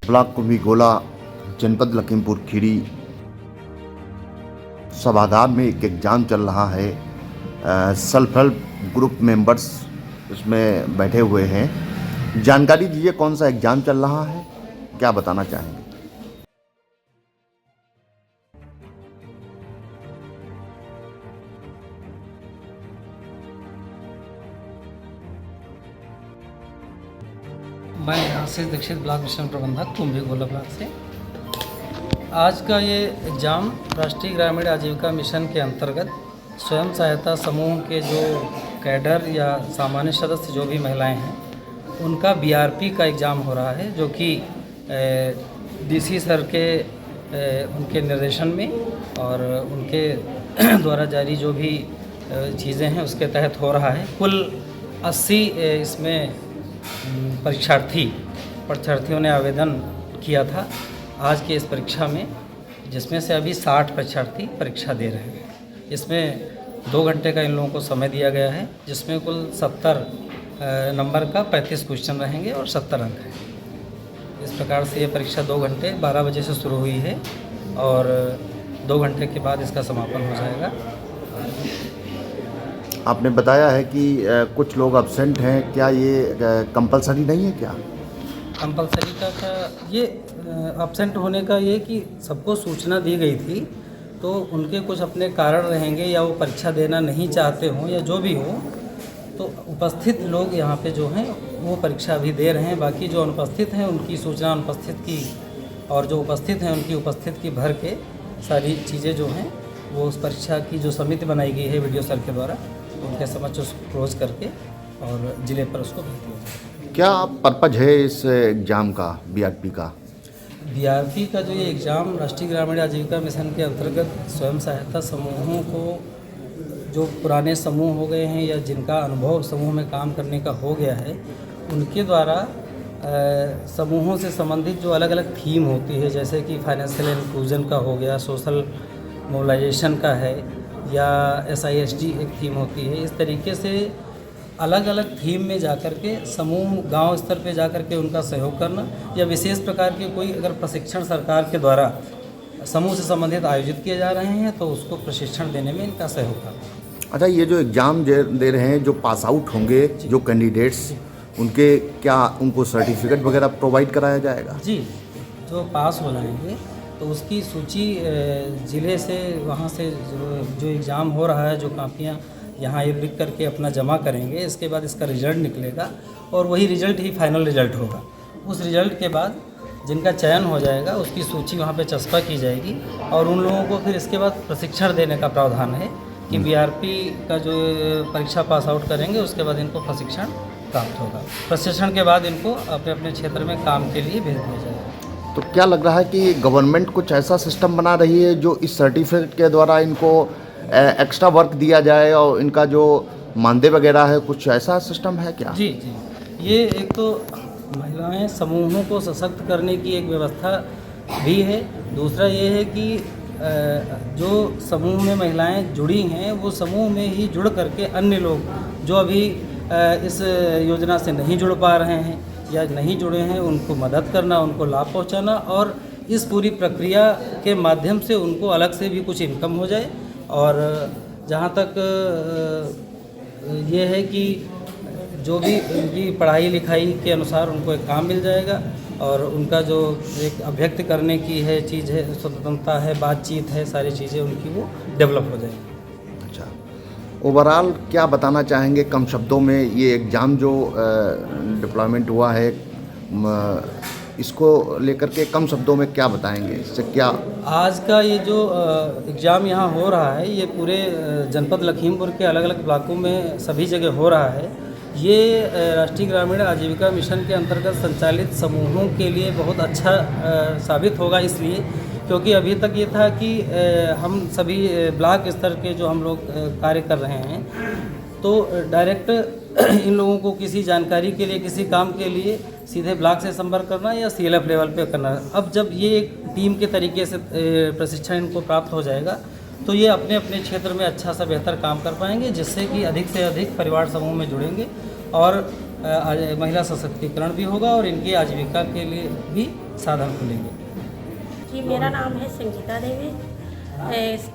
Block कुम्भीगोला, जनपद लखीमपुर खीरी सभागार में एक एग्ज़ाम चल रहा है। सेल्फ हेल्प ग्रुप मेंबर्स इसमें बैठे हुए हैं। जानकारी दीजिए कौन सा एग्ज़ाम चल रहा है, क्या बताना चाहेंगे? मैं आशीष दीक्षित ब्लॉक मिशन प्रबंधक कुम्भीगोला ब्लॉक से। आज का ये एग्ज़ाम राष्ट्रीय ग्रामीण आजीविका मिशन के अंतर्गत स्वयं सहायता समूह के जो कैडर या सामान्य सदस्य जो भी महिलाएं हैं उनका बीआरपी का एग्ज़ाम हो रहा है, जो कि डीसी सर के उनके निर्देशन में और उनके द्वारा जारी जो भी चीज़ें हैं उसके तहत हो रहा है। कुल 80 इसमें परीक्षार्थियों ने आवेदन किया था आज की इस परीक्षा में, जिसमें से अभी 60 परीक्षार्थी परीक्षा दे रहे हैं। इसमें 2 घंटे का इन लोगों को समय दिया गया है, जिसमें कुल 70 नंबर का 35 क्वेश्चन रहेंगे और 70 अंक हैं। इस प्रकार से ये परीक्षा 2 घंटे 12 बजे से शुरू हुई है और 2 घंटे के बाद इसका समापन हो जाएगा। आपने बताया है कि कुछ लोग अब्सेंट हैं, क्या ये कंपलसरी नहीं है क्या? कंपलसरी का ये अब्सेंट होने का ये कि सबको सूचना दी गई थी, तो उनके कुछ अपने कारण रहेंगे या वो परीक्षा देना नहीं चाहते हों या जो भी हो, तो उपस्थित लोग यहाँ पे जो हैं वो परीक्षा अभी दे रहे हैं। बाकी जो अनुपस्थित हैं उनकी सूचना अनुपस्थित की और जो उपस्थित हैं उनकी उपस्थित की भर के सारी चीज़ें जो हैं वो उस परीक्षा की जो समिति बनाई गई है वीडियो सर के द्वारा उनके समक्ष उसको क्लोज करके और ज़िले पर उसको भेज दिया जाए। क्या पर्पज है इस एग्ज़ाम का, बीआरपी का? बीआरपी का जो ये एग्ज़ाम राष्ट्रीय ग्रामीण आजीविका मिशन के अंतर्गत स्वयं सहायता समूहों को, जो पुराने समूह हो गए हैं या जिनका अनुभव समूह में काम करने का हो गया है, उनके द्वारा समूहों से संबंधित जो अलग अलग थीम होती है, जैसे कि फाइनेंशियल इंक्लूजन का हो गया, सोशल मोबिलाइजेशन का है या SISD एक थीम होती है। इस तरीके से अलग अलग थीम में जाकर के समूह गांव स्तर पे जाकर के उनका सहयोग करना या विशेष प्रकार के कोई अगर प्रशिक्षण सरकार के द्वारा समूह से संबंधित आयोजित किए जा रहे हैं तो उसको प्रशिक्षण देने में इनका सहयोग करना। अच्छा, ये जो एग्ज़ाम दे रहे हैं, जो पास आउट होंगे जो कैंडिडेट्स, उनके क्या उनको सर्टिफिकेट वगैरह प्रोवाइड कराया जाएगा? जी, जो पास हो जाएंगे तो उसकी सूची ज़िले से वहाँ से जो एग्ज़ाम हो रहा है, जो कापियाँ यहाँ ये लिख करके अपना जमा करेंगे, इसके बाद इसका रिज़ल्ट निकलेगा और वही रिज़ल्ट ही फाइनल रिज़ल्ट होगा। उस रिज़ल्ट के बाद जिनका चयन हो जाएगा उसकी सूची वहाँ पे चस्पा की जाएगी और उन लोगों को फिर इसके बाद प्रशिक्षण देने का प्रावधान है कि बीआरपी का जो परीक्षा पास आउट करेंगे उसके बाद इनको प्रशिक्षण प्राप्त होगा। प्रशिक्षण के बाद इनको अपने अपने क्षेत्र में काम के लिए भेज दिया जाएगा। तो क्या लग रहा है कि गवर्नमेंट कुछ ऐसा सिस्टम बना रही है जो इस सर्टिफिकेट के द्वारा इनको एक्स्ट्रा वर्क दिया जाए और इनका जो मानदेय वगैरह है, कुछ ऐसा सिस्टम है क्या? जी, ये एक तो महिलाएं समूहों को सशक्त करने की एक व्यवस्था भी है। दूसरा ये है कि जो समूह में महिलाएं जुड़ी हैं वो समूह में ही जुड़ करके अन्य लोग जो अभी इस योजना से नहीं जुड़ पा रहे हैं या नहीं जुड़े हैं उनको मदद करना, उनको लाभ पहुंचाना और इस पूरी प्रक्रिया के माध्यम से उनको अलग से भी कुछ इनकम हो जाए। और जहाँ तक ये है कि जो भी उनकी पढ़ाई लिखाई के अनुसार उनको एक काम मिल जाएगा और उनका जो एक अभिव्यक्त करने की है चीज़ है, स्वतंत्रता है, बातचीत है, सारी चीज़ें उनकी वो डेवलप हो जाएगी। अच्छा, ओवरऑल क्या बताना चाहेंगे कम शब्दों में, ये एग्ज़ाम जो डिप्लॉयमेंट हुआ है इसको लेकर के कम शब्दों में क्या बताएंगे? इससे क्या आज का ये जो एग्ज़ाम यहाँ हो रहा है ये पूरे जनपद लखीमपुर के अलग अलग ब्लॉकों में सभी जगह हो रहा है। ये राष्ट्रीय ग्रामीण आजीविका मिशन के अंतर्गत संचालित समूहों के लिए बहुत अच्छा साबित होगा, इसलिए क्योंकि अभी तक ये था कि हम सभी ब्लॉक स्तर के जो हम लोग कार्य कर रहे हैं तो डायरेक्ट इन लोगों को किसी जानकारी के लिए, किसी काम के लिए सीधे ब्लॉक से संपर्क करना या CLF लेवल पे करना। अब जब ये एक टीम के तरीके से प्रशिक्षण इनको प्राप्त हो जाएगा तो ये अपने अपने क्षेत्र में अच्छा सा बेहतर काम कर पाएंगे, जिससे कि अधिक से अधिक परिवार समूह में जुड़ेंगे और महिला सशक्तिकरण भी होगा और इनकी आजीविका के लिए भी साधन खुलेंगे। जी, मेरा नाम है संगीता देवी,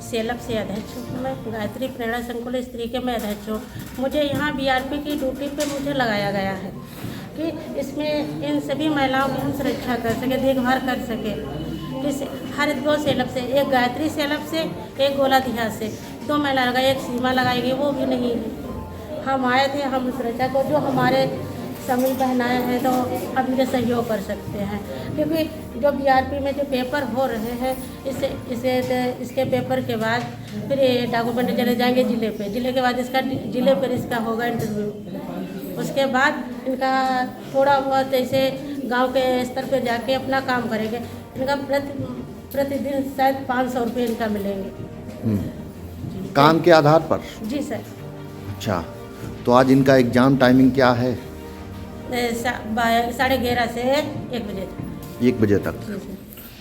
सेलप से अध्यक्ष हूँ मैं। गायत्री प्रेरणा संकुल स्त्री के मैं अध्यक्ष हूँ। मुझे यहाँ बीआरपी की ड्यूटी पे मुझे लगाया गया है कि इसमें इन सभी महिलाओं की हम सुरक्षा कर सके, देखभाल कर सके। किस हर 2 सेलप से, एक गायत्री सेलप से, एक गोलाधिया से 2 महिला लगाई, एक सीमा लगाएगी, वो भी नहीं है। हम आए थे, हम सुरक्षा को जो हमारे समूह पहनाए हैं तो हम इनके सहयोग कर सकते हैं, क्योंकि जो बीआरपी में जो पेपर हो रहे हैं इसके पेपर के बाद फिर ये डॉक्यूमेंट चले जाएंगे जिले पे, जिले के बाद इसका जिले पर इसका होगा इंटरव्यू। उसके बाद इनका थोड़ा बहुत ऐसे गांव के स्तर पे जाके अपना काम करेंगे। इनका प्रतिदिन शायद 500 रुपये इनका मिलेंगे। काम के आधार पर? जी सर। अच्छा, तो आज इनका एग्ज़ाम टाइमिंग क्या है? 11:30 से 1 बजे तक। 1 बजे तक। जी सर।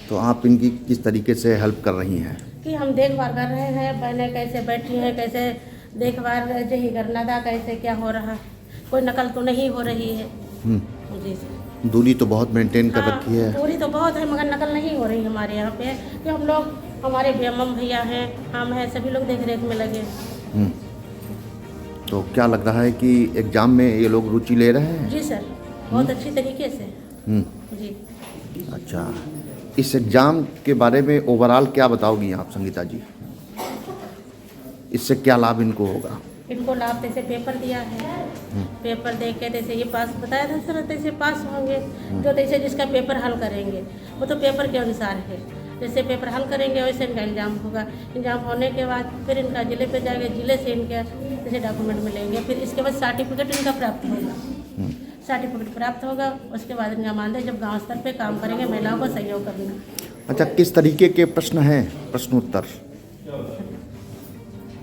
तो आप इनकी किस तरीके से हेल्प कर रही हैं? कि हम देखभाल कर रहे हैं, बहनें कैसे बैठी हैं, कैसे देखभाल यही करना था, कैसे क्या हो रहा, कोई नकल तो नहीं हो रही है। जी सर। दूरी तो बहुत मेंटेन कर हाँ, रखी है। दूरी तो बहुत है मगर नकल नहीं हो रही हमारे यहाँ पे, कि हम लोग, हमारे बेमम भैया हैं, हम हैं, सभी लोग देख रेख में लगे। तो क्या लग रहा है कि एग्ज़ाम में ये लोग रुचि ले रहे हैं? जी सर, बहुत अच्छी तरीके से। जी। अच्छा, इस एग्ज़ाम के बारे में ओवरऑल क्या बताओगी आप संगीता जी? इससे क्या लाभ इनको होगा? इनको लाभ जैसे पेपर दिया है, पेपर दे के जैसे ये पास बताया था सर, जैसे पास होंगे। जो जैसे जिसका पेपर हल करेंगे वो तो पेपर के अनुसार है, जैसे पेपर हल करेंगे वैसे इनका एग्जाम होगा। एग्जाम होने के बाद फिर इनका जिले पे जाएंगे, जिले से इनके जैसे डॉक्यूमेंट मिलेंगे, फिर इसके बाद सर्टिफिकेट इनका प्राप्त होगा। सर्टिफिकेट प्राप्त होगा, उसके बाद इनका मानदेय जब गांव स्तर पे काम करेंगे, महिलाओं को सहयोग करना। अच्छा, किस तरीके के प्रश्न हैं, प्रश्नोत्तर?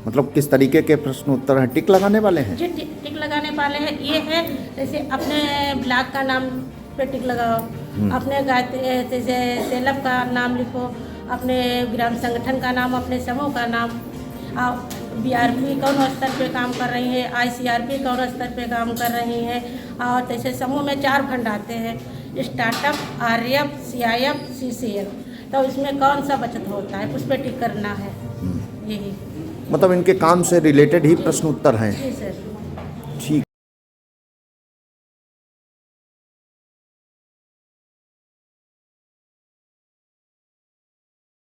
मतलब किस तरीके के प्रश्नोत्तर हैं? टिक लगाने वाले हैं? जी, टिक लगाने वाले हैं। ये है जैसे अपने ब्लॉक का नाम पे टिक लगाओ, अपने जैसे सेलप का नाम लिखो, अपने ग्राम संगठन का नाम, अपने समूह का नाम, बीआरपी कौन स्तर पे काम कर रही है, आईसीआरपी कौन स्तर पे काम कर रही है। और जैसे समूह में 4 फंड आते हैं, स्टार्टअप, आरएफ, सीआईएफ, सीसीएल। तो इसमें कौन सा बचत होता है, उस पर टिक करना है। यही मतलब इनके काम से रिलेटेड ही प्रश्न उत्तर हैं। जी सर।